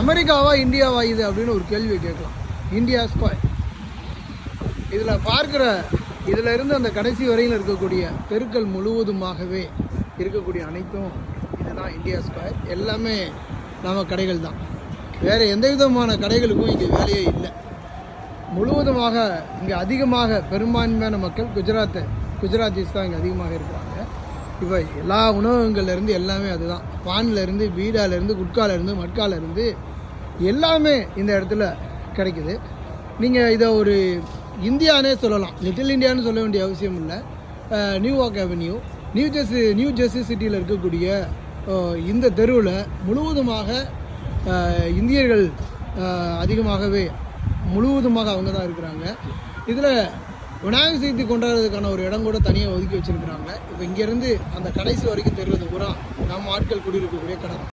அமெரிக்காவா இந்தியாவா இது அப்படின்னு ஒரு கேள்வியை கேட்கலாம். இந்தியா ஸ்கொயர் இதில் பார்க்குற இதில் இருந்து அந்த கடைசி வரையில் இருக்கக்கூடிய தெருக்கள் முழுவதுமாகவே இருக்கக்கூடிய அனைத்தும் இதுதான் இந்தியா ஸ்கொயர். எல்லாமே நம்ம கடைகள் தான். வேறு எந்த விதமான கடைகளுக்கும் இங்கே வேலையே இல்லை. முழுவதுமாக இங்கே அதிகமாக பெரும்பான்மையான மக்கள் குஜராத்திஸ் தான் இங்கே அதிகமாக இருக்கிறாங்க. இப்போ எல்லா உணவகங்கள்லேருந்து எல்லாமே அதுதான். பான்லேருந்து பீடாலேருந்து குட்காலேருந்து மட்காலேருந்து எல்லாமே இந்த இடத்துல கிடைக்குது. நீங்கள் இதை ஒரு இந்தியானே சொல்லலாம். லிட்டில் இந்தியான்னு சொல்ல வேண்டிய அவசியம் இல்லை. நியூயார்க் அவென்யூ நியூ ஜெர்சி சிட்டியில் இருக்கக்கூடிய இந்த தெருவில் முழுவதுமாக இந்தியர்கள் அதிகமாகவே முழுவதுமாக அவங்க தான் இருக்கிறாங்க. இதில் விநாயகர் சதுர்த்தி கொண்டாடுறதுக்கான ஒரு இடம் கூட தனியாக ஒதுக்கி வச்சுருக்கிறாங்க. இப்போ இங்கேருந்து அந்த கடைசி வரைக்கும் தெருவது பூரா நம்ம ஆட்கள் குடியிருக்கக்கூடிய கடை.